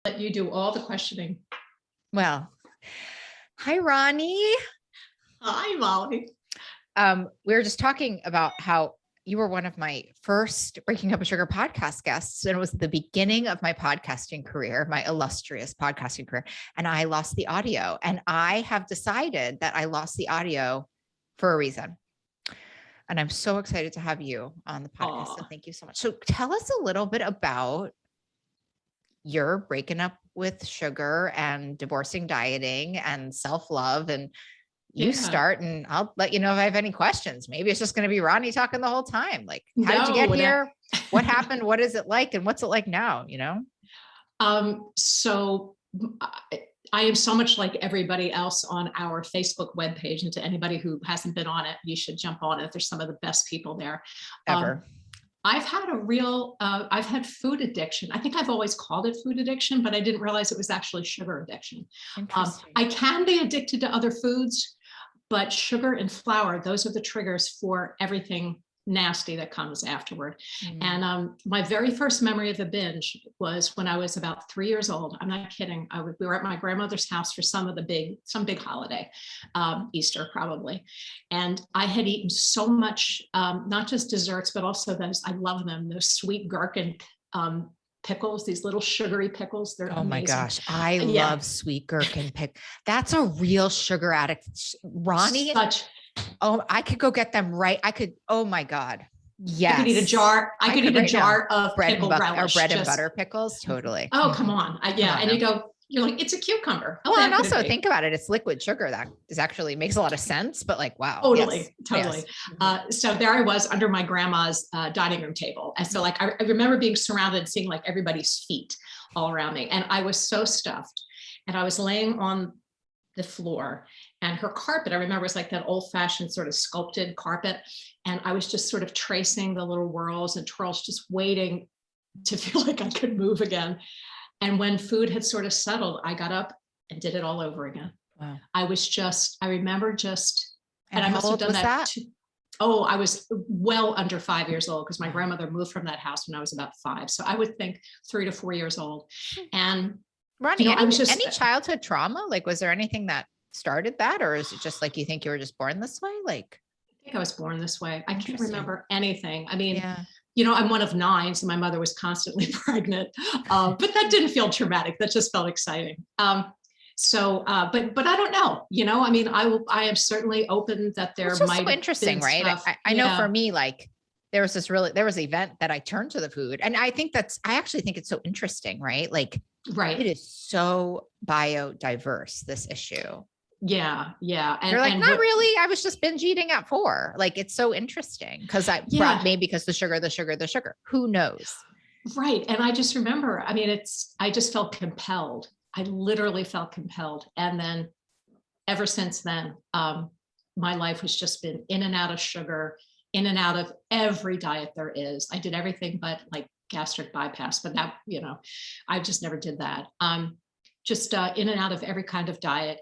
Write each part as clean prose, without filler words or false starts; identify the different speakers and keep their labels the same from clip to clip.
Speaker 1: Let you do all the questioning.
Speaker 2: Well, hi, Ronnie.
Speaker 1: Hi, Molly.
Speaker 2: We were just talking about how you were one of my first Breaking Up a Sugar podcast guests. And it was the beginning of my podcasting career, my illustrious podcasting career. And I lost the audio. And I have decided that I lost the audio for a reason. And I'm so excited to have you on the podcast. So thank you so much. So tell us a little bit about your breaking up with sugar and divorcing dieting and self-love, and you start, and I'll let you know if I have any questions. Maybe it's just going to be Ronnie talking the whole time. Like, how did you get here? What happened? What is it like? And what's it like now?
Speaker 1: So I am so much like everybody else on our Facebook webpage, and to anybody who hasn't been on it, you should jump on it. There's some of the best people there.
Speaker 2: Ever.
Speaker 1: I've had I've had food addiction. I think I've always called it food addiction, but I didn't realize it was actually sugar addiction. I can be addicted to other foods, but sugar and flour, those are the triggers for everything nasty that comes afterward. And my very first memory of a binge was when I was about 3 years old. I'm not kidding. We were at my grandmother's house for some big holiday, Easter probably. And I had eaten so much, not just desserts, but also those, I love them, those sweet gherkin pickles, these little sugary pickles. They're amazing.
Speaker 2: My gosh. I love sweet gherkin pick. That's a real sugar addict. Ronnie. I could go get them right. Oh my God. Yes.
Speaker 1: I could eat a jar. I could eat a jar of pickled relish.
Speaker 2: Or bread and butter pickles. Totally.
Speaker 1: Oh, come on. And you're like, it's a cucucber.
Speaker 2: Well, and also think about it. It's liquid sugar. That is actually makes a lot of sense, but like, wow.
Speaker 1: Totally. Yes. So there I was under my grandma's dining room table. And so like, I remember being surrounded and seeing like everybody's feet all around me. And I was so stuffed, and I was laying on the floor, and her carpet, I remember, was like that old fashioned sort of sculpted carpet. And I was just sort of tracing the little whirls and twirls, just waiting to feel like I could move again. And when food had sort of settled, I got up and did it all over again.
Speaker 2: Wow.
Speaker 1: I remember and I must have done that. I was well under 5 years old, because my grandmother moved from that house when I was about 5. So I would think 3 to 4 years old. And
Speaker 2: Ronnie, any childhood trauma? Like, was there anything that started that, or is it just like, you think you were just born this way? Like,
Speaker 1: I think I was born this way. I can't remember anything. I mean, I'm one of 9, so my mother was constantly pregnant, but that didn't feel traumatic. That just felt exciting. But I don't know, I mean, I am certainly open that there might be interesting,
Speaker 2: right? I know for me, like, there was an event that I turned to the food. And I actually think it's so interesting, right? Like, it is so biodiverse, this issue.
Speaker 1: Yeah. And
Speaker 2: you're like, not really. I was just binge eating at 4. Like, it's so interesting because maybe because the sugar, who knows?
Speaker 1: Right. And I just remember, I mean, I just felt compelled. I literally felt compelled. And then ever since then, my life has just been in and out of sugar, in and out of every diet there is. I did everything but like gastric bypass, but that, I just never did that. Just in and out of every kind of diet.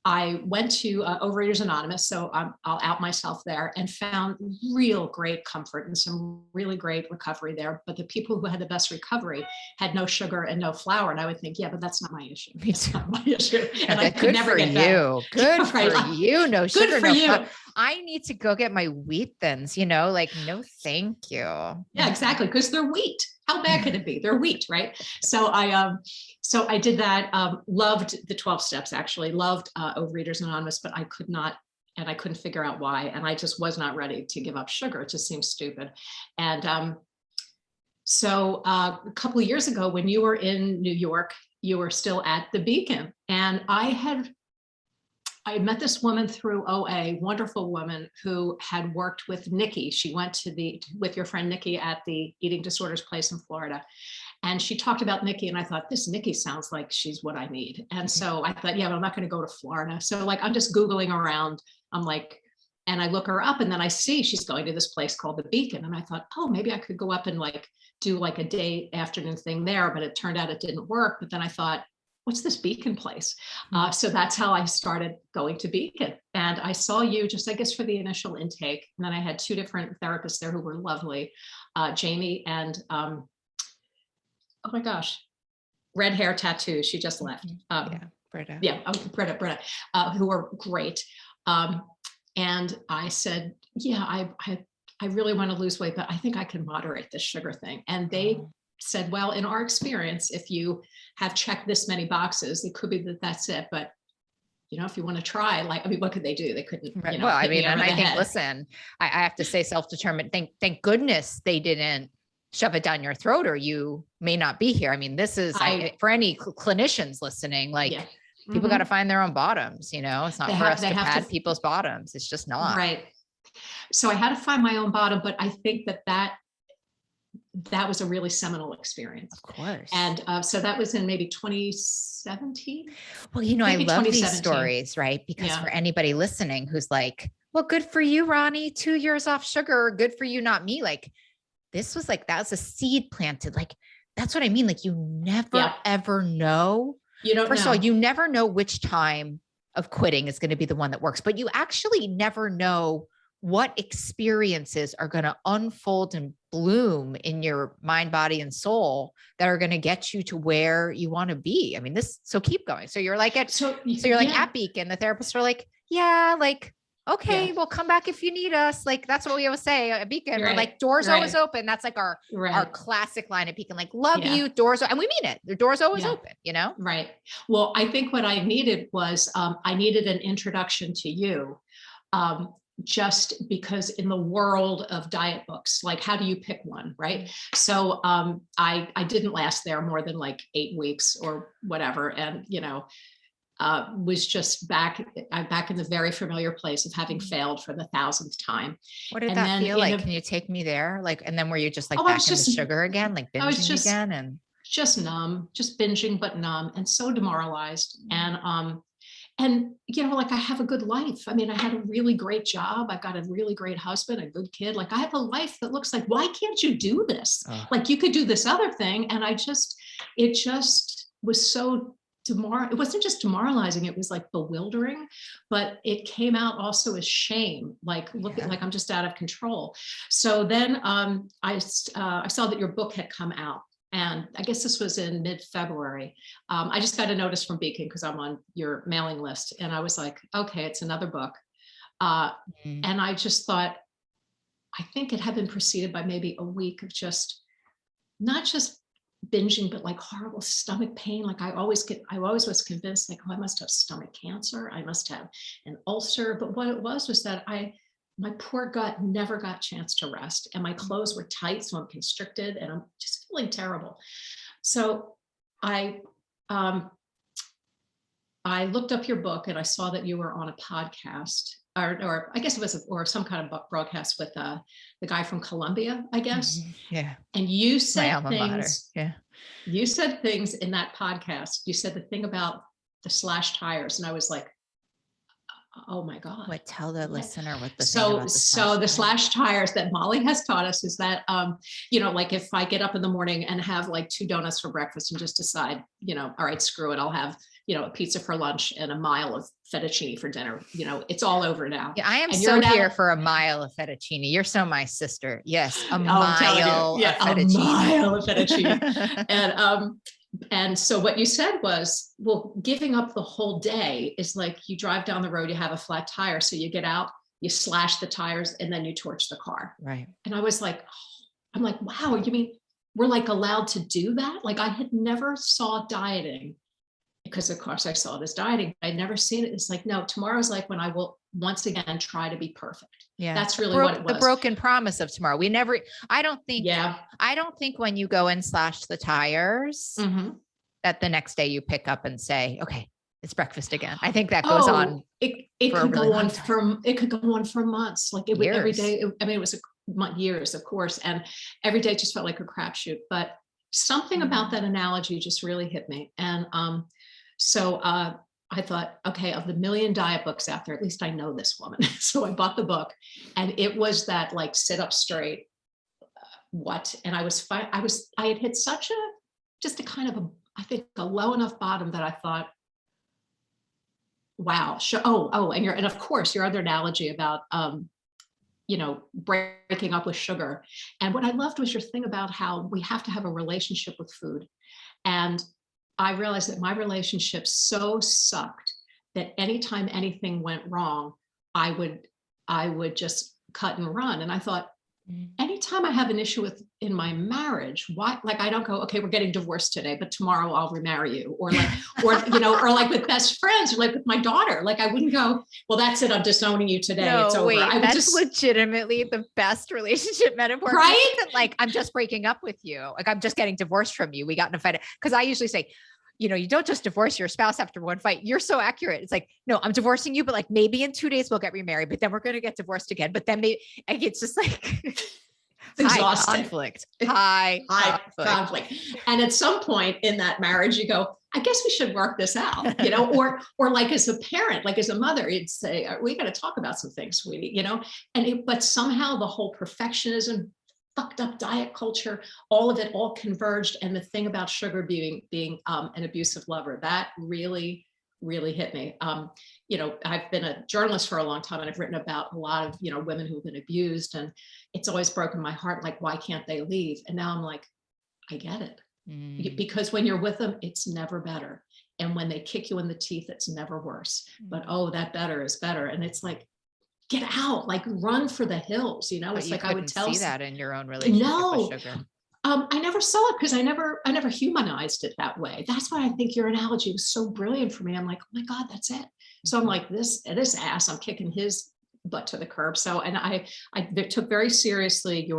Speaker 1: I went to Overeaters Anonymous, so I'll out myself there, and found real great comfort and some really great recovery there. But the people who had the best recovery had no sugar and no flour. And I would think, but that's not my issue. It's not my issue. And I could never get that.
Speaker 2: Good for you. No sugar, good for you. Flour. I need to go get my wheat thins, like, no, thank you.
Speaker 1: Yeah, exactly. Because they're wheat. How bad could it be? They're wheat, right? So I did that. Loved the 12 steps, actually loved Overeaters Anonymous, but I could not, and I couldn't figure out why. And I just was not ready to give up sugar. It just seems stupid. And so a couple of years ago, when you were in New York, you were still at the Beacon, and I had met this woman through OA, wonderful woman who had worked with Nikki. She went with your friend Nikki at the eating disorders place in Florida. And she talked about Nikki, and I thought, this Nikki sounds like she's what I need. And so I thought, but I'm not going to go to Florida. So like, I'm just Googling around. I'm like, and I look her up, and then I see she's going to this place called the Beacon. And I thought, maybe I could go up and like do like a day afternoon thing there, but it turned out it didn't work. But then I thought, what's this Beacon place? So that's how I started going to Beacon. And I saw you just, I guess, for the initial intake. And then I had 2 different therapists there who were lovely, Jamie and, oh my gosh, red hair, tattoo. She just left.
Speaker 2: Britta.
Speaker 1: Britta, who are great. And I said, yeah, I really want to lose weight, but I think I can moderate this sugar thing. And they said, well, in our experience, if you have checked this many boxes, it could be that that's it. But if you want to try, like, I mean, what could they do? They couldn't,
Speaker 2: Right. Well, I mean, and I think, listen, I have to say self-determined, thank goodness they didn't shove it down your throat, or you may not be here. I mean, this is for any clinicians listening, like people got to find their own bottoms, it's not for us to pad people's bottoms. It's just not.
Speaker 1: Right. So I had to find my own bottom, but I think that was a really seminal experience.
Speaker 2: Of course.
Speaker 1: And so that was in maybe 2017.
Speaker 2: Well, I love these stories, right? Because for anybody listening who's like, well, good for you, Ronnie, 2 years off sugar, good for you, not me. Like, this was like, that was a seed planted. Like, that's what I mean. Like, you never, ever know. First of all, you never know which time of quitting is going to be the one that works, but you actually never know what experiences are going to unfold and bloom in your mind, body, and soul that are going to get you to where you want to be. I mean, so keep going. So you're like at Beacon, the therapists are like, okay, we'll come back if you need us. Like, that's what we always say at Beacon. We're like, doors always open. That's like our classic line at Beacon, like, love you, doors. And we mean it. The door's always open,
Speaker 1: Right. Well, I think what I needed was, I needed an introduction to you. Just because in the world of diet books, like, how do you pick one? Right. So, I didn't last there more than like 8 weeks or whatever. And, was just back in the very familiar place of having failed for the 1,000th time.
Speaker 2: What did that feel like? Can you take me there? Like, and then were you just like back in the sugar again, like binging again? And
Speaker 1: just numb, just binging, but numb, and so demoralized. And, like, I have a good life. I mean, I had a really great job. I got a really great husband, a good kid. Like, I have a life that looks like, why can't you do this? Like, you could do this other thing. And it just was so it wasn't just demoralizing. It was like bewildering, but it came out also as shame, like, looking like I'm just out of control. So then I saw that your book had come out. And I guess this was in mid-February. I just got a notice from Beacon because I'm on your mailing list. And I was like, okay, it's another book. And I just thought, I think it had been preceded by maybe a week of just, not just binging, but like horrible stomach pain. Like, I always was convinced, like, oh, I must have stomach cancer. I must have an ulcer. But what it was that my poor gut never got a chance to rest, and my clothes were tight, so I'm constricted, and I'm just feeling terrible. So I looked up your book, and I saw that you were on a podcast, or I guess it was or some kind of broadcast with the guy from Columbia, I guess.
Speaker 2: Yeah.
Speaker 1: And you said
Speaker 2: my alma mater. Yeah.
Speaker 1: You said things in that podcast. You said the thing about the slash tires, and I was like, oh my God.
Speaker 2: What, tell the listener what the
Speaker 1: the slash tires that Molly has taught us is that, like, if I get up in the morning and have like 2 donuts for breakfast and just decide, all right, screw it, I'll have, a pizza for lunch and a mile of fettuccine for dinner, it's all over now.
Speaker 2: Yeah, I am so here for a mile of fettuccine. You're so my sister. Yes. A mile of fettuccine.
Speaker 1: A mile of fettuccine. And so what you said was, well, giving up the whole day is like, you drive down the road, you have a flat tire. So you get out, you slash the tires, and then you torch the car.
Speaker 2: Right.
Speaker 1: And I was like, I'm like, wow, you mean we're like allowed to do that? Like, I had never saw dieting, because of course I saw it as dieting. I'd never seen it. It's like, no, tomorrow's like when I will once again try to be perfect. Yeah. That's really what it was.
Speaker 2: The broken promise of tomorrow. I don't think when you go and slash the tires, that the next day you pick up and say, okay, it's breakfast again. I think that goes on.
Speaker 1: It could go on for months. Like, it would every day. It was years, of course. And every day just felt like a crapshoot, but something about that analogy just really hit me. And so I thought, okay, of the million diet books out there, at least I know this woman. So I bought the book, and it was that, like, sit up straight. And I had hit such a kind of I think a low enough bottom that I thought, wow. And of course your other analogy about, breaking up with sugar. And what I loved was your thing about how we have to have a relationship with food. And I realized that my relationship so sucked that anytime anything went wrong, I would just cut and run. And I thought, anytime I have an issue in my marriage, why, like, I don't go, okay, we're getting divorced today, but tomorrow I'll remarry you. Or like, or, or like with best friends, or like with my daughter, like I wouldn't go, well, that's it. I'm disowning you today.
Speaker 2: No,
Speaker 1: it's over.
Speaker 2: wait,
Speaker 1: I would
Speaker 2: that's
Speaker 1: just
Speaker 2: legitimately the best relationship metaphor.
Speaker 1: Right?
Speaker 2: Like, I'm just breaking up with you. Like, I'm just getting divorced from you. We got in a fight. Cause I usually say, you don't just divorce your spouse after one fight. You're so accurate. It's like, no, I'm divorcing you, but like maybe in 2 days we'll get remarried, but then we're going to get divorced again. But then maybe it's just like
Speaker 1: it's exhausting.
Speaker 2: High
Speaker 1: conflict. And at some point in that marriage, you go, I guess we should work this out, or like as a parent, like as a mother, you'd say, we got to talk about some things, sweetie, but somehow the whole perfectionism, fucked up diet culture, all of it all converged. And the thing about sugar being an abusive lover, that really, really hit me. I've been a journalist for a long time, and I've written about a lot of, women who've been abused, and it's always broken my heart. Like, why can't they leave? And now I'm like, I get it. Because when you're with them, it's never better. And when they kick you in the teeth, it's never worse. But, that better is better. And it's like, get out, like run for the hills,
Speaker 2: But
Speaker 1: it's like
Speaker 2: I
Speaker 1: would tell
Speaker 2: see that in your own relationship with sugar.
Speaker 1: I never saw it because I never humanized it that way. That's why I think your analogy was so brilliant for me. I'm like, oh my God, that's it. So I'm like, this ass, I'm kicking his butt to the curb. So, and I took very seriously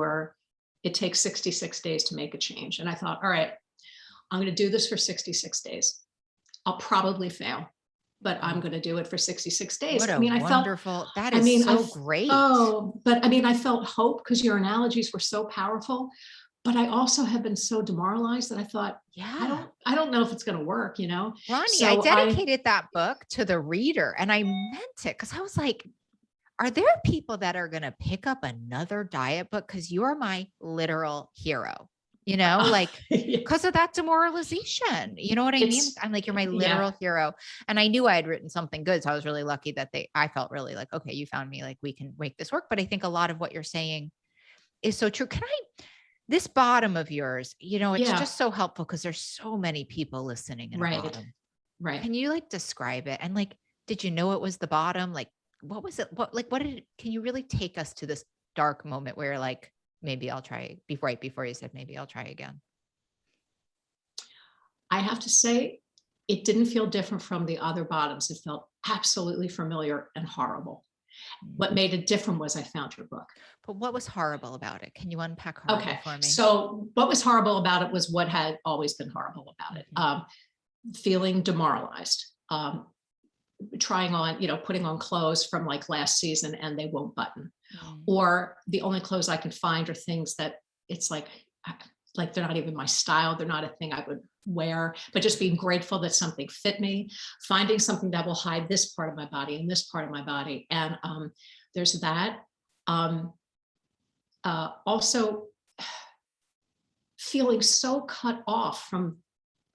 Speaker 1: it takes 66 days to make a change. And I thought, all right, I'm going to do this for 66 days. I'll probably fail, but I'm going to do it for 66 days.
Speaker 2: What a wonderful, that is so great.
Speaker 1: Oh, but I felt hope because your analogies were so powerful, but I also have been so demoralized that I thought, I don't know if it's going to work,
Speaker 2: Ronnie,
Speaker 1: so
Speaker 2: I dedicated that book to the reader, and I meant it because I was like, are there people that are going to pick up another diet book? Because you're my literal hero, like because of that demoralization. You know what I mean? I'm like, you're my literal hero. And I knew I had written something good. So I was really lucky that I felt really like, okay, you found me, like we can make this work. But I think a lot of what you're saying is so true. This bottom of yours, it's just so helpful because there's so many people listening in a bottom.
Speaker 1: Right.
Speaker 2: Can you like describe it? And like, did you know it was the bottom? Like, what was it? Can you really take us to this dark moment where like, maybe I'll try right before you said, maybe I'll try again?
Speaker 1: I have to say, it didn't feel different from the other bottoms. It felt absolutely familiar and horrible. What made it different was I found your book.
Speaker 2: But what was horrible about it? Can you unpack horrible for me?
Speaker 1: So what was horrible about it was what had always been horrible about it. Feeling demoralized, trying on, putting on clothes from like last season and they won't button. Or the only clothes I can find are things that it's like they're not even my style. They're not a thing I would wear, but just being grateful that something fit me, finding something that will hide this part of my body and this part of my body. And there's that. Also feeling so cut off from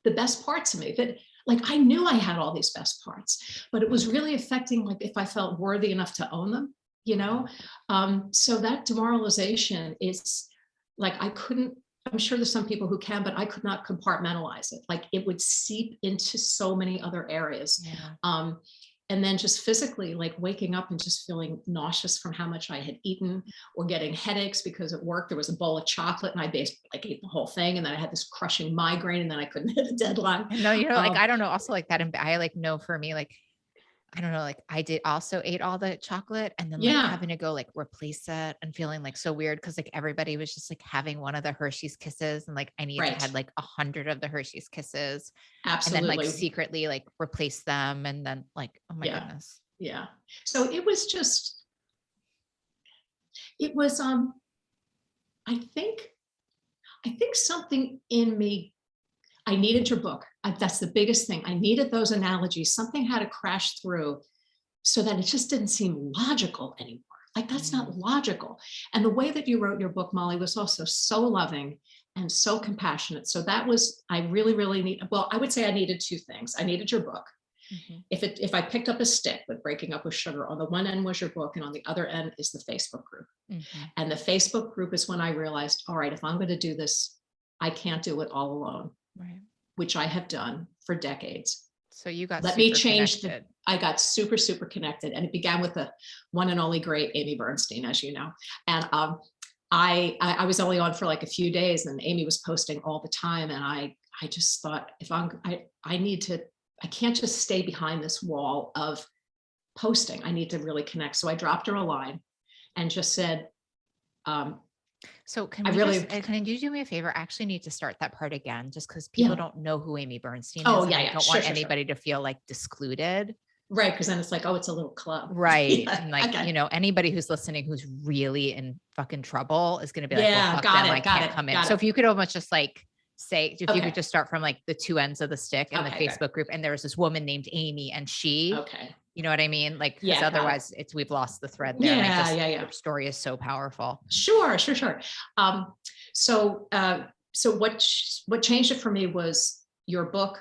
Speaker 1: the best parts of me that like, I knew I had all these best parts, but it was really affecting like if I felt worthy enough to own them, so that demoralization is like, I'm sure there's some people who can, but I could not compartmentalize it. Like it would seep into so many other areas. And then just physically like waking up and just feeling nauseous from how much I had eaten, or getting headaches because at work there was a bowl of chocolate and I basically like ate the whole thing. And then I had this crushing migraine and then I couldn't hit a deadline.
Speaker 2: No, like, I don't know. Also like that. I like know for me, like, I don't know, like I did also ate all the chocolate and then like having to go like replace it and feeling like so weird. Cause like everybody was just like having one of the Hershey's Kisses and like I needed to have like 100 of the Hershey's Kisses.
Speaker 1: Absolutely.
Speaker 2: And then like secretly like replace them. And then like, oh my goodness.
Speaker 1: Yeah. So it was I think something in me, I needed your book. That's the biggest thing. I needed those analogies. Something had to crash through so that it just didn't seem logical anymore. Like that's not logical. And the way that you wrote your book, Molly, was also so loving and so compassionate. So that was, I really, really need, well, I would say I needed two things. I needed your book. If I picked up a stick with Breaking Up with Sugar, on the one end was your book and on the other end is the Facebook group. And the Facebook group is when I realized, all right, if I'm going to do this, I can't do it all alone. which I have done for decades.
Speaker 2: So you got
Speaker 1: Let me
Speaker 2: super
Speaker 1: change
Speaker 2: connected.
Speaker 1: I got super, super connected. And it began with the one and only great Amy Bernstein, as you know. And I was only on for like a few days, and Amy was posting all the time. And I just thought, if I can't just stay behind this wall of posting. I need to really connect. So I dropped her a line and just said,
Speaker 2: So can you do me a favor? I actually need to start that part again, just because people don't know who Amy Bernstein is. And I don't want anybody to feel like discluded.
Speaker 1: Right. Because then it's like, oh, it's a little club.
Speaker 2: Right. And like, anybody who's listening, who's really in fucking trouble is going to be like, well, fuck them, I can't come in. So if you could almost just like say, if you could just start from like the two ends of the stick in the Facebook group. And there was this woman named Amy, and she, you know what I mean? Like, because otherwise we've lost the thread there. Your story is so powerful.
Speaker 1: Sure. So what changed it for me was your book,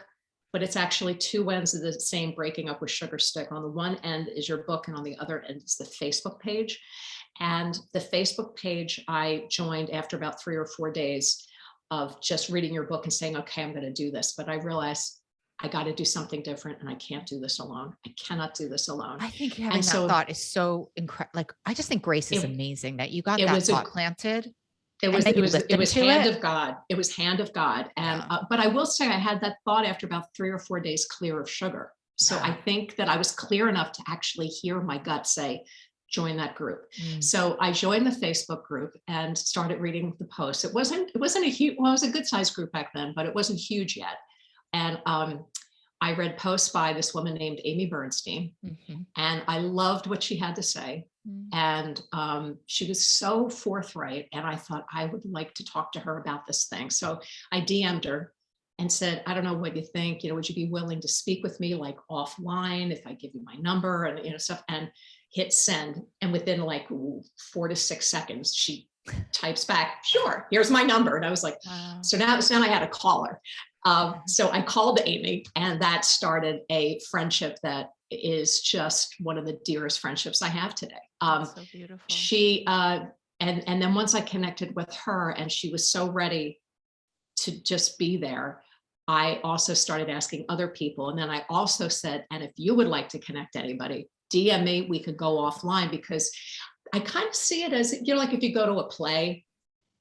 Speaker 1: but it's actually two ends of the same breaking up with sugar stick. On the one end is your book, and on the other end is the Facebook page. And the Facebook page I joined after about 3 or 4 days of just reading your book and saying, okay, I'm going to do this. But I realized I got to do something different, and I can't do this alone. I cannot do this alone.
Speaker 2: I think having that thought is so incredible. Like, I just think Grace is amazing that you got that thought planted.
Speaker 1: It was hand of God. It was hand of God. And, but I will say I had that thought after about 3 or 4 days clear of sugar. So I think that I was clear enough to actually hear my gut say, join that group. So I joined the Facebook group and started reading the posts. It wasn't a huge, well, it was a good sized group back then, but it wasn't huge yet. And I read posts by this woman named Amy Bernstein, and I loved what she had to say. And she was so forthright, and I thought I would like to talk to her about this thing. So I DM'd her and said, I don't know what you think, would you be willing to speak with me like offline if I give you my number and stuff, and hit send. And within like 4 to 6 seconds, she types back, sure, here's my number. And I was like, wow. So now I had to call her. So I called Amy, and that started a friendship that is just one of the dearest friendships I have today.
Speaker 2: So beautiful.
Speaker 1: She, and then once I connected with her and she was so ready to just be there, I also started asking other people. And then I also said, and if you would like to connect anybody, DM me, we could go offline, because I kind of see it as, like if you go to a play,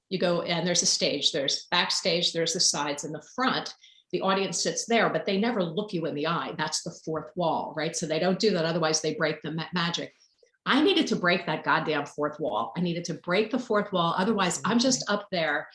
Speaker 1: you go and there's a stage, there's backstage, there's the sides, and the front, the audience sits there, but they never look you in the eye. That's the fourth wall, right? So they don't do that. Otherwise they break the magic. I needed to break that goddamn fourth wall. I needed to break the fourth wall. Otherwise I'm just up there,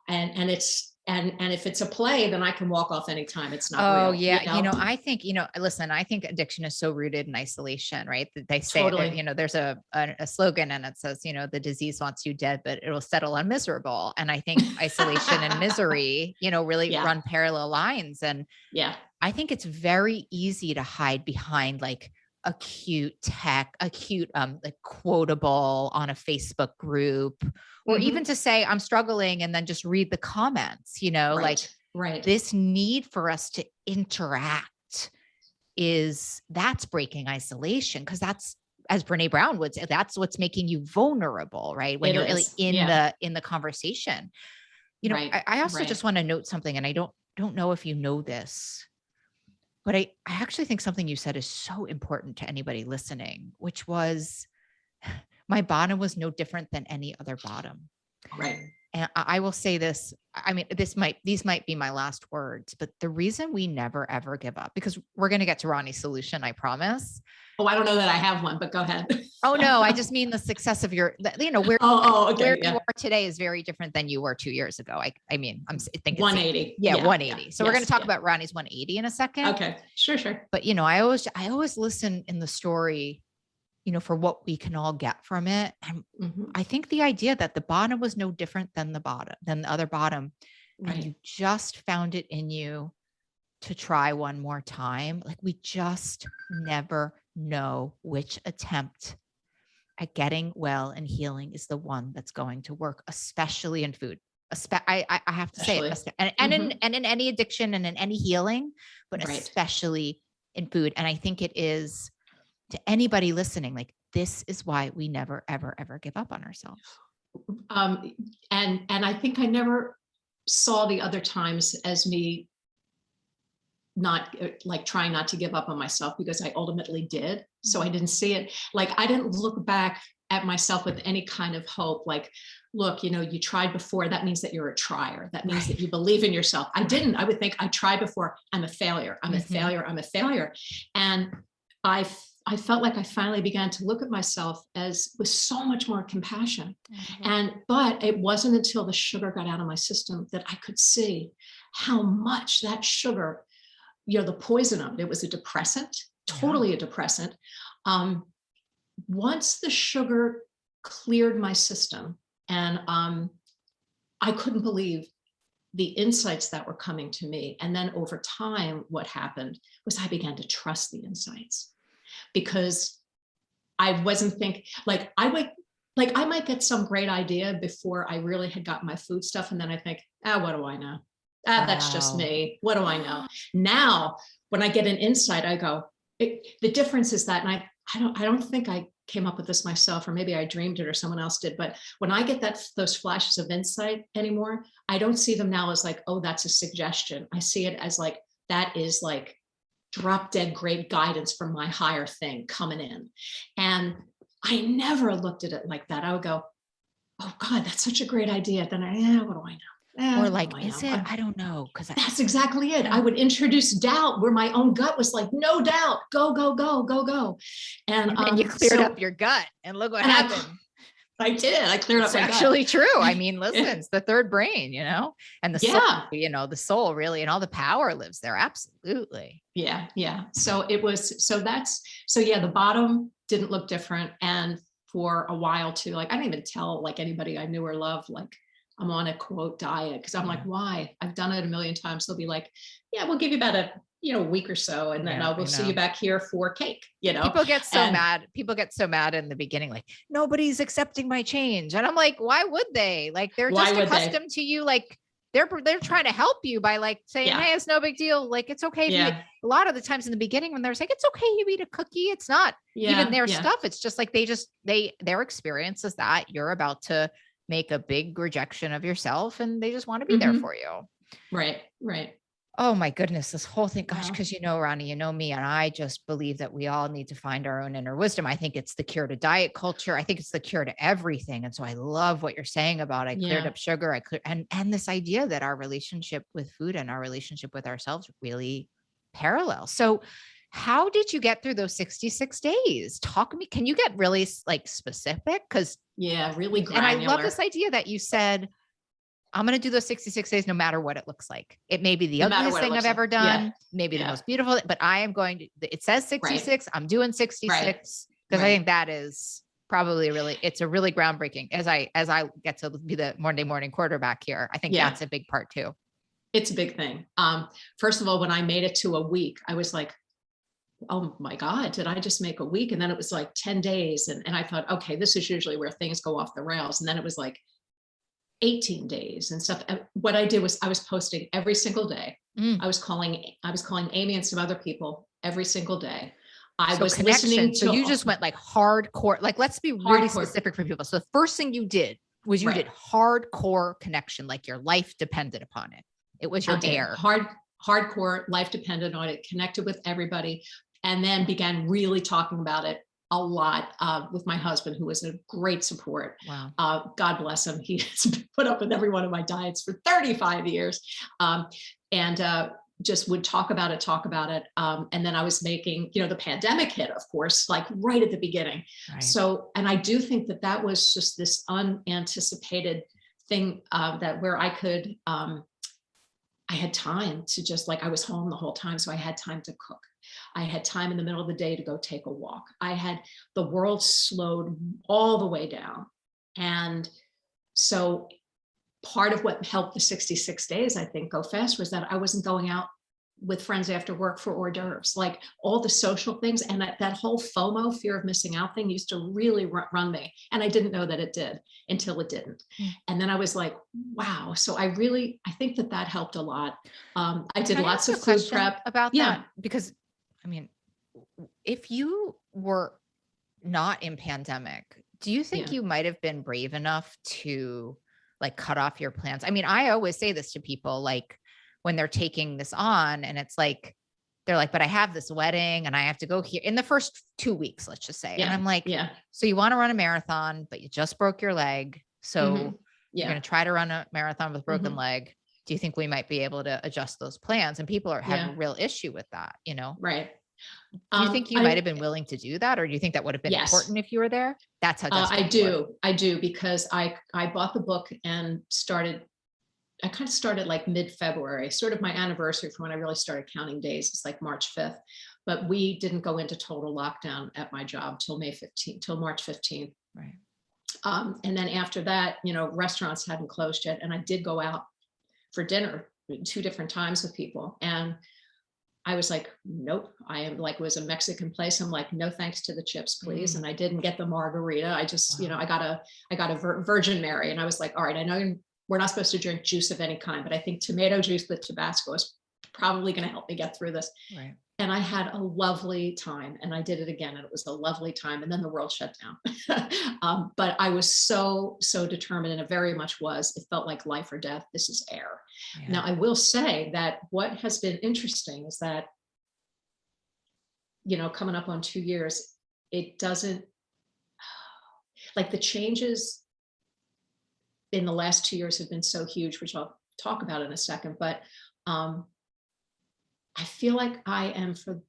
Speaker 1: and if it's a play, then I can walk off anytime. It's not real.
Speaker 2: Oh yeah. I think, listen, I think addiction is so rooted in isolation, right? They say,
Speaker 1: totally.
Speaker 2: There's a slogan, and it says, the disease wants you dead, but it'll settle on miserable. And I think isolation and misery, really run parallel lines. And I think it's very easy to hide behind like a cute like quotable on a Facebook group, or even to say I'm struggling and then just read the comments,
Speaker 1: right.
Speaker 2: This need for us to interact that's breaking isolation. Because that's, as Brene Brown would say, that's what's making you vulnerable, right? When you're really in the conversation, I also just want to note something, and I don't know if you know this, but I actually think something you said is so important to anybody listening, which was, my bottom was no different than any other bottom.
Speaker 1: Right.
Speaker 2: And I will say this, I mean, these might be my last words, but the reason we never, ever give up, because we're going to get to Ronnie's solution, I promise.
Speaker 1: Oh, I don't know that I have one, but go ahead.
Speaker 2: Oh no, I just mean the success of where you are today is very different than you were 2 years ago. I mean, I'm thinking
Speaker 1: 180.
Speaker 2: 180. So we're going to talk about Ronnie's 180 in a second.
Speaker 1: Okay, sure.
Speaker 2: But I always listen in the story, for what we can all get from it. And I think the idea that the bottom was no different than the other bottom, right. And you just found it in you to try one more time. Like, we just never know which attempt at getting well and healing is the one that's going to work, especially in food. I have to say it, and in any addiction and in any healing, but especially in food. And I think it is, to anybody listening, like, this is why we never, ever, ever give up on ourselves.
Speaker 1: And I think I never saw the other times as me not like trying not to give up on myself, because I ultimately did. So I didn't see it. Like, I didn't look back at myself with any kind of hope. Like, look, you tried before. That means that you're a trier. That means that you believe in yourself. I didn't. I would think I tried before. I'm a failure. I'm a failure. I'm a failure. And I felt like I finally began to look at myself as with so much more compassion. But it wasn't until the sugar got out of my system that I could see how much that sugar, the poison of it, it was a depressant, totally a depressant. Once the sugar cleared my system, and I couldn't believe the insights that were coming to me. And then over time, what happened was I began to trust the insights, because I wasn't thinking like I might get some great idea before I really had got my food stuff. And then I think, what do I know? That's just me. What do I know? Now, when I get an insight, I go, the difference is that, and I don't think I came up with this myself, or maybe I dreamed it or someone else did. But when I get those flashes of insight anymore, I don't see them now as like, oh, that's a suggestion. I see it as like, that is like drop dead great guidance from my higher thing coming in. And I never looked at it like that. I would go, oh God, that's such a great idea. Then what do I know?
Speaker 2: Or like, is it? I don't know. Because
Speaker 1: that's exactly it. I would introduce doubt where my own gut was like, no doubt, go, go, go, go, go. And
Speaker 2: then you cleared up your gut, and look what happened.
Speaker 1: I did. I cleared up my gut. It's
Speaker 2: actually true. I mean, listen, it's the third brain, and the soul, the soul really, and all the power lives there. Absolutely.
Speaker 1: Yeah. Yeah. So the bottom didn't look different. And for a while too, like, I didn't even tell like anybody I knew or loved, like, I'm on a quote diet, because I'm like, why? I've done it a million times. They'll be like, yeah, we'll give you about a week or so, and then we'll see you back here for cake.
Speaker 2: People get so mad. People get so mad in the beginning, like, nobody's accepting my change, and I'm like, why would they? Like, they're just accustomed to you. Like, they're trying to help you by like saying, hey, it's no big deal. Like, it's okay. A lot of the times in the beginning when they're like, it's okay, you eat a cookie. It's not even their stuff. It's just like their experience is that you're about to make a big rejection of yourself, and they just want to be there for you.
Speaker 1: Right. Right.
Speaker 2: Oh my goodness, this whole thing, gosh, because Ronnie, you know me, and I just believe that we all need to find our own inner wisdom. I think it's the cure to diet culture. I think it's the cure to everything. And so I love what you're saying about I cleared up sugar. And this idea that our relationship with food and our relationship with ourselves really parallel. So how did you get through those 66 days? Talk to me. Can you get really like specific? Because
Speaker 1: really granular.
Speaker 2: And I love this idea that you said, I'm going to do those 66 days, no matter what it looks like. It may be the ugliest thing I've ever done, maybe the most beautiful, but I am going to, it says 66, I'm doing 66, because I think that is probably it's a really groundbreaking, as I get to be the Monday morning quarterback here. I think that's a big part too.
Speaker 1: It's a big thing. First of all, when I made it to a week, I was like, oh my God, did I just make a week? And then it was like 10 days. And I thought, okay, this is usually where things go off the rails. And then it was like 18 days and stuff. And what I did was I was posting every single day. I was calling Amy and some other people every single day. I was listening to.
Speaker 2: So you just went like hardcore, like, let's be really specific for people. So the first thing you did was you did hardcore connection, like your life depended upon it. It was your air.
Speaker 1: Hardcore, life depended on it, connected with everybody, and then began really talking about it a lot with my husband, who was a great support.
Speaker 2: Wow.
Speaker 1: God bless him. He has put up with every one of my diets for 35 years. And just would talk about it. And then I was making, the pandemic hit, of course, like right at the beginning.
Speaker 2: Right.
Speaker 1: So, and I do think that was just this unanticipated thing that where I could, I had time to just like, I was home the whole time. So I had time to cook. I had time in the middle of the day to go take a walk. The world slowed all the way down. And so part of what helped the 66 days, I think, go fast was that I wasn't going out with friends after work for hors d'oeuvres, like all the social things. And that whole FOMO, fear of missing out thing, used to really run me. And I didn't know that it did until it didn't. And then I was like, wow. So I think that helped a lot. I did lots of food prep
Speaker 2: about that, because I mean, if you were not in pandemic, do you think you might have been brave enough to like cut off your plans. I mean, I always say this to people, like when they're taking this on and it's like, they're like, but I have this wedding and I have to go here in the first 2 weeks, let's just say. And I'm like, so you want to run a marathon, but you just broke your leg. So you're going to try to run a marathon with broken leg. Do you think we might be able to adjust those plans? And people are having a real issue with that, you know?
Speaker 1: Right.
Speaker 2: Do you think you might've been willing to do that? Or do you think that would have been important if you were there? That's how desperate
Speaker 1: I do, because I bought the book and I kind of started like mid-February, sort of my anniversary from when I really started counting days. It's like March 5th, but we didn't go into total lockdown at my job till March 15th.
Speaker 2: Right.
Speaker 1: And then after that, you know, restaurants hadn't closed yet. And I did go out for dinner 2 different times with people. And I was like, nope, I am like, it was a Mexican place. I'm like, no, thanks to the chips, please. And I didn't get the margarita. I just, you know, I got a Virgin Mary. And I was like, all right, I know we're not supposed to drink juice of any kind, but I think tomato juice with Tabasco is probably going to help me get through this.
Speaker 2: Right.
Speaker 1: And I had a lovely time, and I did it again, and it was a lovely time. And then the world shut down. But I was so determined, and it very much was. It felt like life or death. This is air. Yeah. Now, I will say that what has been interesting is that, you know, coming up on 2 years, it doesn't, like the changes in the last 2 years have been so huge, which I'll talk about in a second. But I feel like I am for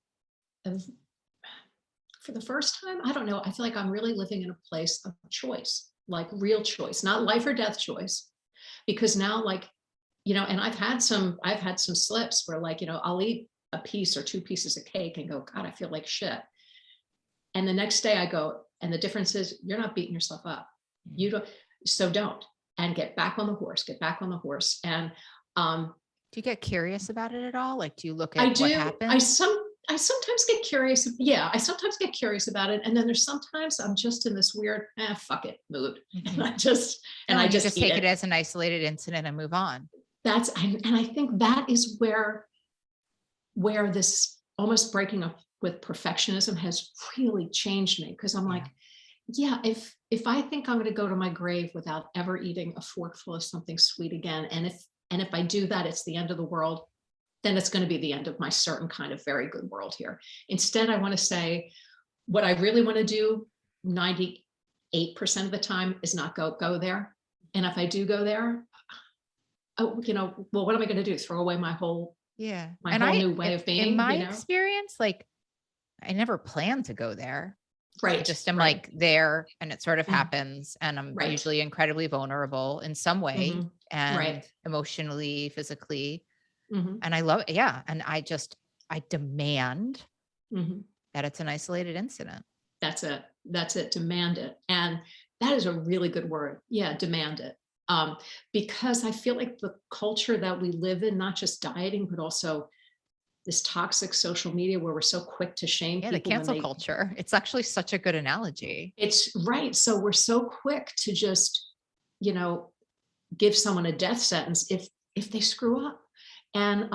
Speaker 1: the first time, I don't know, I feel like I'm really living in a place of choice, like real choice, not life or death choice. Because now, like, you know, and I've had some slips where, like, you know, I'll eat a piece or 2 pieces of cake and go, God, I feel like shit. And the next day I go, and the difference is you're not beating yourself up. You don't, so don't, and get back on the horse. And
Speaker 2: do you get curious about it at all? Like, do you look at what happened?
Speaker 1: I sometimes get curious. Yeah, I sometimes get curious about it. And then there's sometimes I'm just in this weird, fuck it mood. And I just
Speaker 2: take it as an isolated incident and move on.
Speaker 1: And I think that is where this almost breaking up with perfectionism has really changed me. Because I'm like, yeah, if I think I'm going to go to my grave without ever eating a forkful of something sweet again, and if I do that, it's the end of the world, then it's going to be the end of my certain kind of very good world here. Instead, I want to say what I really want to do 98% of the time is not go there. And if I do go there, you know, well, what am I going to do? Throw away my whole new way of being?
Speaker 2: In my experience, like I never plan to go there.
Speaker 1: Right.
Speaker 2: I just am like there, and it sort of happens, and I'm usually incredibly vulnerable in some way, and emotionally, physically. And I love it. Yeah. And I demand that it's an isolated incident.
Speaker 1: That's it. Demand it. And that is a really good word. Yeah. Demand it. Because I feel like the culture that we live in, not just dieting, but also this toxic social media where we're so quick to shame people.
Speaker 2: The cancel culture. It's actually such a good analogy.
Speaker 1: It's right. So we're so quick to just, you know, give someone a death sentence if they screw up. And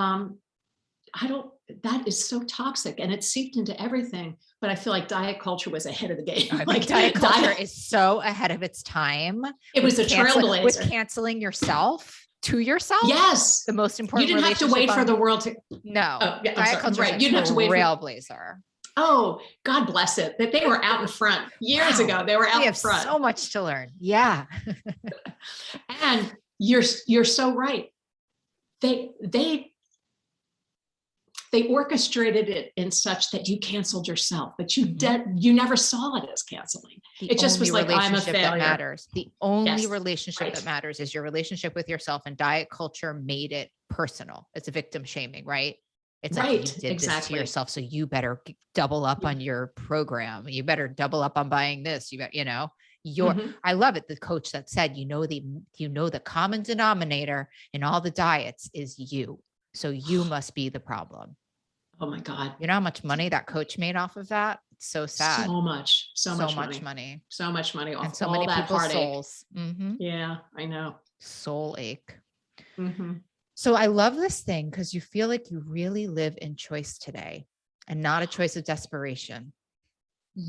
Speaker 1: that is so toxic, and it seeped into everything. But I feel like diet culture was ahead of the game.
Speaker 2: Like diet culture is so ahead of its time.
Speaker 1: It was a trailblazer.
Speaker 2: With canceling yourself to yourself.
Speaker 1: Yes.
Speaker 2: The most important.
Speaker 1: You didn't have to wait for the world to.
Speaker 2: No.
Speaker 1: Diet culture. Right. You didn't have to wait.
Speaker 2: Trailblazer.
Speaker 1: Oh, God bless it. That they were out in front years ago. They were out in front.
Speaker 2: So much to learn. Yeah.
Speaker 1: And you're so right. They orchestrated it in such that you canceled yourself, but you never saw it as canceling. It just was like, I'm a failure.
Speaker 2: That matters. The only relationship that matters is your relationship with yourself, and diet culture made it personal. It's a victim shaming, right? It's like, you did this to yourself, so you better double up on your program. You better double up on buying this. I love it. The coach that said, the common denominator in all the diets is you. So you must be the problem.
Speaker 1: Oh my God.
Speaker 2: You know how much money that coach made off of that? It's so sad.
Speaker 1: So much money. So much money off, and so many people's souls. Yeah, I know.
Speaker 2: Soul ache. So I love this thing because you feel like you really live in choice today and not a choice of desperation.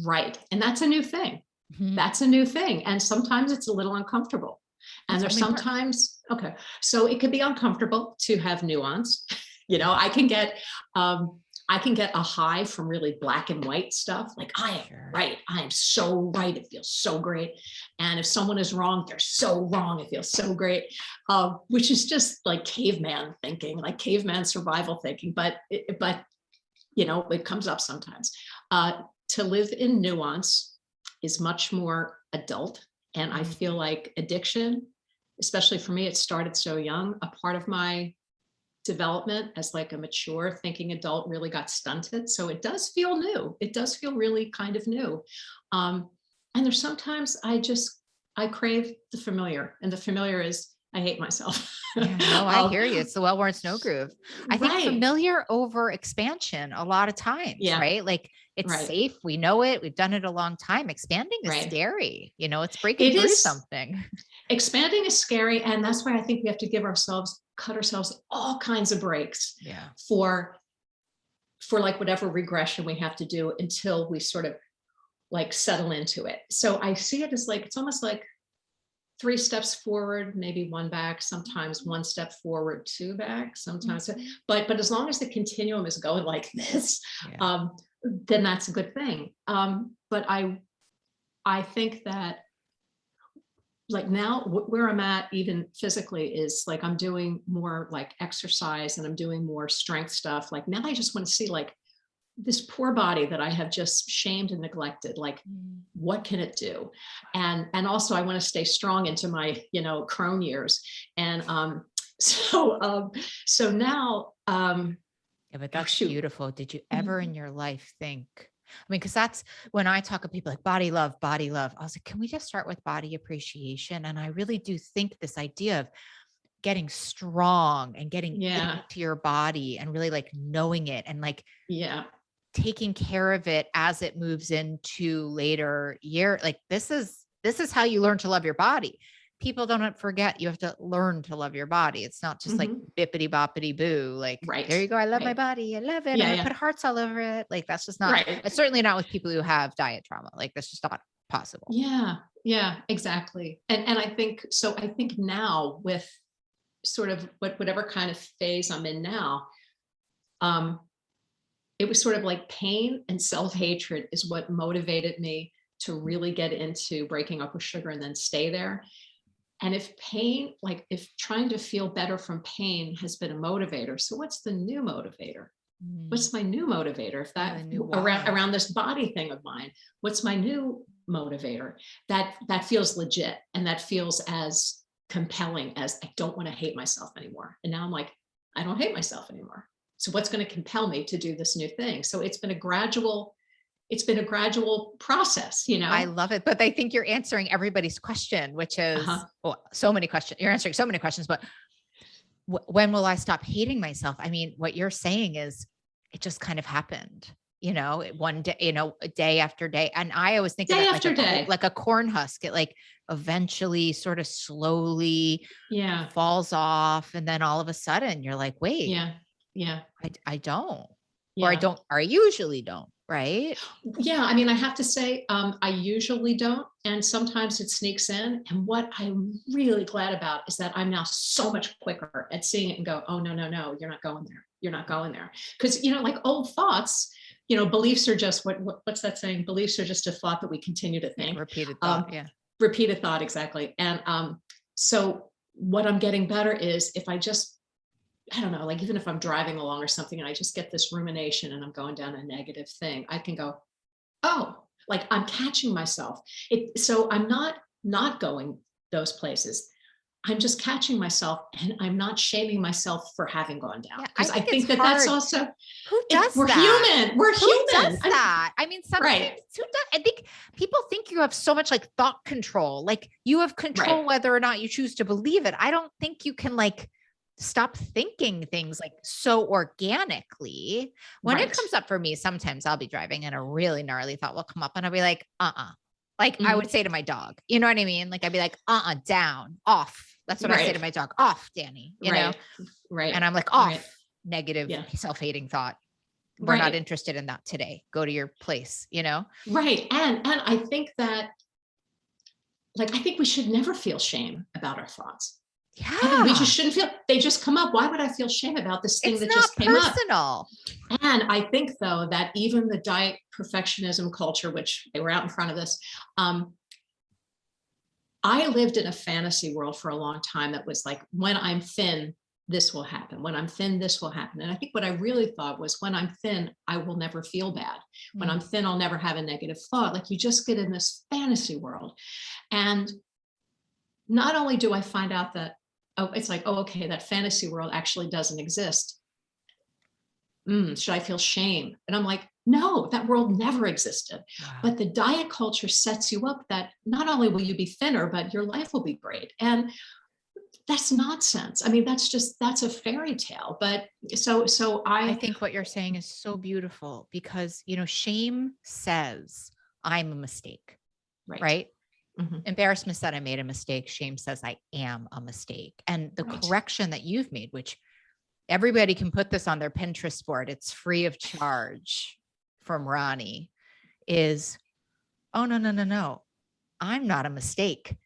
Speaker 1: Right. And that's a new thing. That's a new thing. And sometimes it's a little uncomfortable. And there's sometimes, okay, so it could be uncomfortable to have nuance. I can get a high from really black and white stuff. Like, I am right. I am so right. It feels so great. And if someone is wrong, they're so wrong. It feels so great. Which is just like caveman thinking, like caveman survival thinking. But it comes up sometimes. To live in nuance is much more adult. And I feel like addiction, especially for me, it started so young. A part of my development as like a mature thinking adult really got stunted. So it does feel new. It does feel really kind of new. And there's sometimes I crave the familiar, and the familiar is I hate myself.
Speaker 2: Yeah, no, I hear you. It's the well-worn snow groove. I think
Speaker 1: Right.
Speaker 2: familiar over expansion a lot of times, right? Like it's safe. We know it. We've done it a long time. Expanding is scary. It's breaking through something.
Speaker 1: Expanding is scary. And that's why I think we have to cut ourselves all kinds of breaks for like whatever regression we have to do until we sort of like settle into it. So I see it as like, it's almost like 3 steps forward, maybe 1 back, sometimes 1 step forward, 2 back, sometimes, but as long as the continuum is going like this, then that's a good thing. But I think that like now where I'm at, even physically, is like I'm doing more like exercise and I'm doing more strength stuff. Like now I just want to see like this poor body that I have just shamed and neglected. Like, what can it do? And also I want to stay strong into my, crone years. And so now,
Speaker 2: yeah, but that's beautiful. Did you ever in your life think, because that's when I talk to people like body love. I was like, can we just start with body appreciation? And I really do think this idea of getting strong and getting into your body and really like knowing it and like, taking care of it as it moves into later year. Like this is how you learn to love your body. People don't forget you have to learn to love your body. It's not just like bippity boppity boo. Like, there you go. I love my body. I love it. I put hearts all over it. Like, that's just not, it's certainly not with people who have diet trauma. Like that's just not possible.
Speaker 1: Yeah, exactly. And I think now with sort of whatever kind of phase I'm in now, it was sort of like pain and self-hatred is what motivated me to really get into breaking up with sugar and then stay there. And if trying to feel better from pain has been a motivator, so what's the new motivator? What's my new motivator? If that around this body thing of mine, what's my new motivator that feels legit and that feels as compelling as I don't want to hate myself anymore. And now I'm like, I don't hate myself anymore. So what's going to compel me to do this new thing? So it's been a gradual process,
Speaker 2: I love it. But I think you're answering everybody's question, which is so many questions. You're answering so many questions, but when will I stop hating myself? I mean, what you're saying is it just kind of happened, one day, day after day. And I always think
Speaker 1: day
Speaker 2: of
Speaker 1: after day,
Speaker 2: like a corn husk. It like eventually sort of slowly falls off. And then all of a sudden you're like, wait, I don't, or I usually don't. Right.
Speaker 1: Yeah. I mean, I have to say, I usually don't. And sometimes it sneaks in. And what I'm really glad about is that I'm now so much quicker at seeing it and go, oh, no, you're not going there. You're not going there. Because, like old thoughts, beliefs are just what's that saying? Beliefs are just a thought that we continue to think.
Speaker 2: Repeated thought.
Speaker 1: Repeated thought. Exactly. And so what I'm getting better is if I just, I don't know, like even if I'm driving along or something and I just get this rumination and I'm going down a negative thing, I can go, oh, like I'm catching myself. So I'm not going those places. I'm just catching myself and I'm not shaming myself for having gone down. Because I think that's also,
Speaker 2: who does
Speaker 1: we're
Speaker 2: that?
Speaker 1: Human. We're
Speaker 2: who
Speaker 1: human.
Speaker 2: Does that? I mean, sometimes who does? I think people think you have so much like thought control, like you have control whether or not you choose to believe it. I don't think you can like stop thinking things like so organically. When it comes up for me, sometimes I'll be driving and a really gnarly thought will come up and I'll be like, like I would say to my dog, you know what I mean? Like I'd be like, down, off. That's what I say to my dog. Off, Danny, you know?
Speaker 1: Right.
Speaker 2: And I'm like, off, negative, self-hating thought. We're not interested in that today. Go to your place,
Speaker 1: Right. And I think that like, I think we should never feel shame about our thoughts.
Speaker 2: Yeah.
Speaker 1: We just shouldn't feel, they just come up. Why would I feel shame about this thing
Speaker 2: It's
Speaker 1: that
Speaker 2: not
Speaker 1: just came up?
Speaker 2: personal.
Speaker 1: And I think, though, that even the diet perfectionism culture, which they were out in front of this, I lived in a fantasy world for a long time that was like, when I'm thin, this will happen. When I'm thin, this will happen. And I think what I really thought was, when I'm thin, I will never feel bad. When I'm thin, I'll never have a negative thought. Like, you just get in this fantasy world. And not only do I find out that, oh, it's like, oh, okay, that fantasy world actually doesn't exist. Should I feel shame? And I'm like, no, that world never existed.
Speaker 2: Wow.
Speaker 1: But the diet culture sets you up that not only will you be thinner, but your life will be great. And that's nonsense. I mean, that's a fairy tale. But so
Speaker 2: I think what you're saying is so beautiful, because, shame says I'm a mistake, right?
Speaker 1: Mm-hmm.
Speaker 2: Embarrassment said I made a mistake. Shame says I am a mistake. And the correction that you've made, which everybody can put this on their Pinterest board, it's free of charge, from Ronnie, is, oh, no. I'm not a mistake.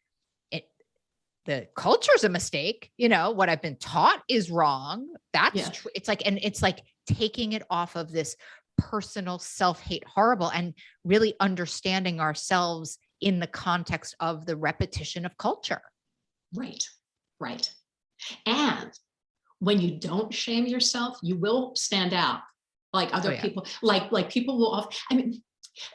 Speaker 2: The culture's a mistake. What I've been taught is wrong. That's true. It's like taking it off of this personal self-hate, horrible, and really understanding ourselves in the context of the repetition of culture.
Speaker 1: Right. And when you don't shame yourself, you will stand out like other people. Like people will, I mean,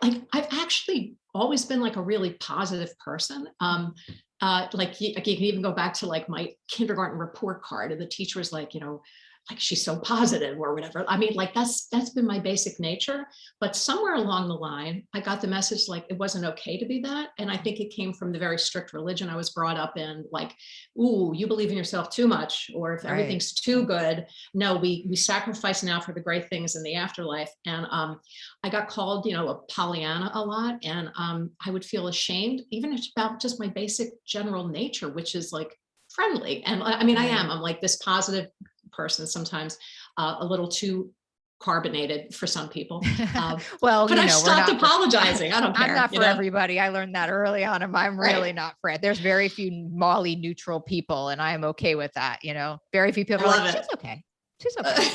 Speaker 1: like, I've actually always been like a really positive person. Like you can even go back to like my kindergarten report card, and the teacher was like, like, she's so positive or whatever. I mean, like, that's been my basic nature. But somewhere along the line, I got the message like it wasn't okay to be that. And I think it came from the very strict religion I was brought up in. Like, ooh, you believe in yourself too much, or if everything's too good, no, we sacrifice now for the great things in the afterlife. And I got called, a Pollyanna a lot, and I would feel ashamed, even about just my basic general nature, which is like friendly. And I mean, I'm like this positive person, sometimes a little too carbonated for some people.
Speaker 2: Well,
Speaker 1: but I stopped apologizing. I don't care.
Speaker 2: I'm not for everybody. I learned that early on, and I'm really not for it. There's very few Molly neutral people, and I am okay with that. Very few people are like, she's okay. She's okay.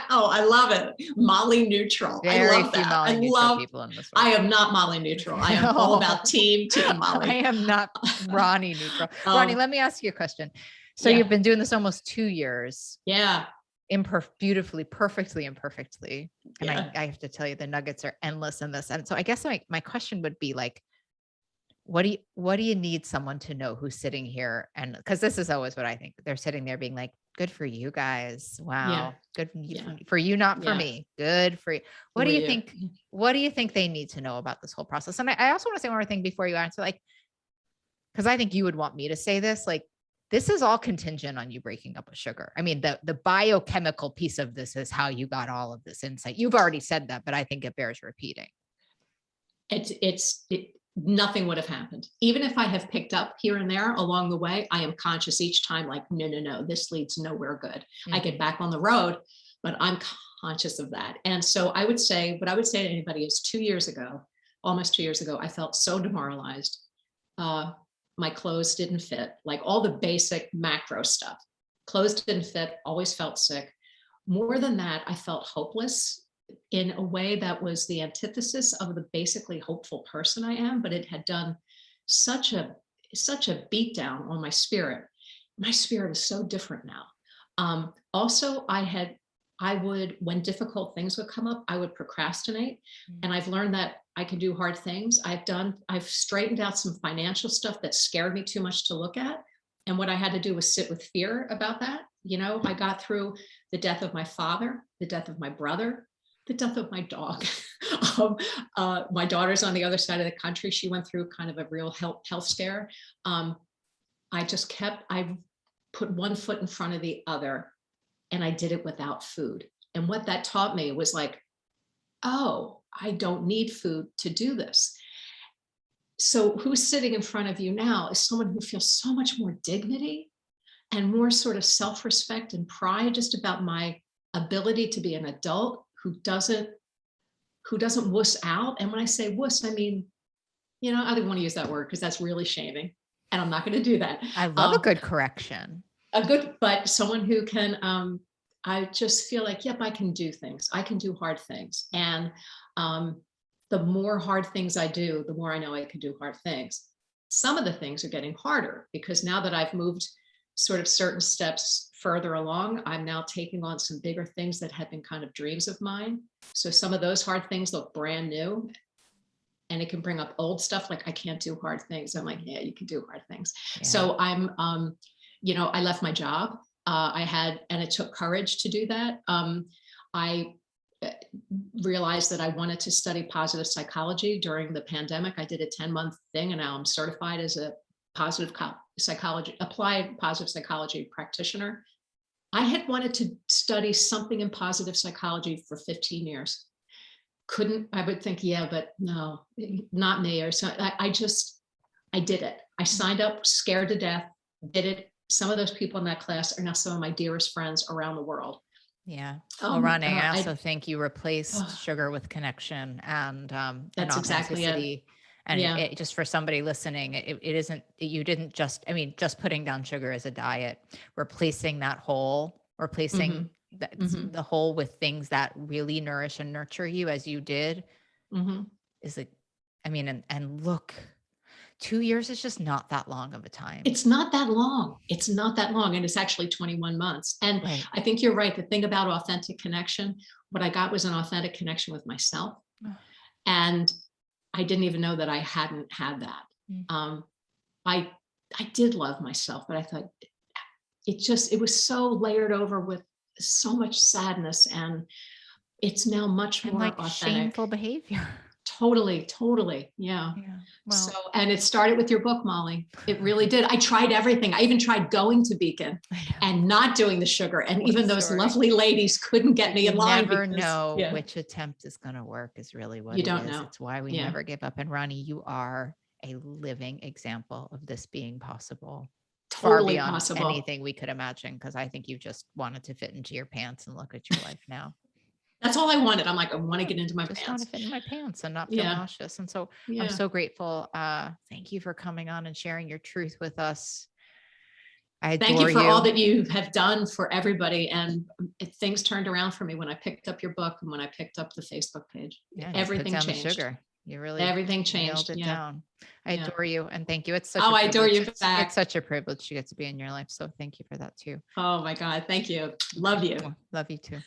Speaker 1: Oh, I love it. Molly neutral.
Speaker 2: Very
Speaker 1: I love
Speaker 2: few
Speaker 1: that.
Speaker 2: Molly neutral people in this world.
Speaker 1: I am not Molly neutral. I am all about team Molly.
Speaker 2: I am not Ronnie neutral. Ronnie, let me ask you a question. So you've been doing this almost 2 years.
Speaker 1: Yeah.
Speaker 2: Beautifully, perfectly, imperfectly. And I have to tell you, the nuggets are endless in this. And so I guess my question would be like, what do you need someone to know who's sitting here? And because this is always what I think, they're sitting there being like, good for you guys. Wow. Good for you, not for me. Good for you. What do you think? What do you think they need to know about this whole process? And I also want to say one more thing before you answer, like, because I think you would want me to say this, like, this is all contingent on you breaking up with sugar. I mean, the biochemical piece of this is how you got all of this insight. You've already said that, but I think it bears repeating.
Speaker 1: Nothing would have happened. Even if I have picked up here and there along the way, I am conscious each time, like, no, this leads nowhere good. I get back on the road, but I'm conscious of that. And so what I would say to anybody is, 2 years ago, almost 2 years ago, I felt so demoralized. My clothes didn't fit, like all the basic macro stuff. Clothes didn't fit, always felt sick. More than that, I felt hopeless in a way that was the antithesis of the basically hopeful person I am, but it had done such a beat down on my spirit. My spirit is so different now. Also, when difficult things would come up, I would procrastinate. And I've learned that I can do hard things. I've straightened out some financial stuff that scared me too much to look at. And what I had to do was sit with fear about that. I got through the death of my father, the death of my brother, the death of my dog. My daughter's on the other side of the country. She went through kind of a real health scare. I put one foot in front of the other, and I did it without food. And what that taught me was like, oh, I don't need food to do this. So who's sitting in front of you now is someone who feels so much more dignity and more sort of self-respect and pride just about my ability to be an adult who doesn't wuss out. And when I say wuss, I mean, I didn't want to use that word because that's really shaming, and I'm not going to do that.
Speaker 2: I love a good correction.
Speaker 1: But someone who can, I just feel like, yep, I can do things. I can do hard things. And the more hard things I do, the more I know I can do hard things. Some of the things are getting harder because now that I've moved sort of certain steps further along, I'm now taking on some bigger things that had been kind of dreams of mine. So some of those hard things look brand new, and it can bring up old stuff like I can't do hard things. I'm like, yeah, you can do hard things. Yeah. So I'm, I left my job. And it took courage to do that. I realized that I wanted to study positive psychology during the pandemic. I did a 10-month thing, and now I'm certified as a applied positive psychology practitioner. I had wanted to study something in positive psychology for 15 years. I would think, yeah, but no, not me. Or so I did it. I signed up, scared to death, did it. Some of those people in that class are now some of my dearest friends around the world.
Speaker 2: Yeah. Well, Ronnie, I also think you replaced sugar with connection and
Speaker 1: that's
Speaker 2: authenticity.
Speaker 1: Exactly it.
Speaker 2: And it just for somebody listening, it isn't, you didn't just putting down sugar as a diet, replacing that whole, replacing the whole with things that really nourish and nurture you as you did is like, and look, 2 years is just not that long of a time.
Speaker 1: It's not that long. It's not that long. And it's actually 21 months. And right. I think you're right. The thing about authentic connection, what I got was an authentic connection with myself. And I didn't even know that I hadn't had that. I did love myself, but I thought it was so layered over with so much sadness, and it's now much more
Speaker 2: like
Speaker 1: authentic.
Speaker 2: Shameful behavior.
Speaker 1: Totally. Yeah.
Speaker 2: Well,
Speaker 1: so, and it started with your book, Molly. It really did. I tried everything. I even tried going to Beacon and not doing the sugar. And even those lovely ladies couldn't get me in line.
Speaker 2: You never know which attempt is going to work is really what
Speaker 1: you don't know.
Speaker 2: It's why we never give up. And Ronnie, you are a living example of this being possible.
Speaker 1: Totally
Speaker 2: far beyond
Speaker 1: possible.
Speaker 2: Anything we could imagine. Because I think you just wanted to fit into your pants and look at your life now.
Speaker 1: That's all I wanted. I'm like, I want to get into my
Speaker 2: just
Speaker 1: pants.
Speaker 2: want to fit in my pants and not feel nauseous. And so I'm so grateful. Thank you for coming on and sharing your truth with us. I adore
Speaker 1: Thank you for all that you have done for everybody. And things turned around for me when I picked up your book and when I picked up the Facebook page. Everything changed.
Speaker 2: The sugar. You really
Speaker 1: everything changed.
Speaker 2: Nailed it down. I adore you and thank you. It's such
Speaker 1: I adore you back.
Speaker 2: It's such a privilege to get to be in your life. So thank you for that too.
Speaker 1: Oh my God. Thank you. Love you.
Speaker 2: Love you too.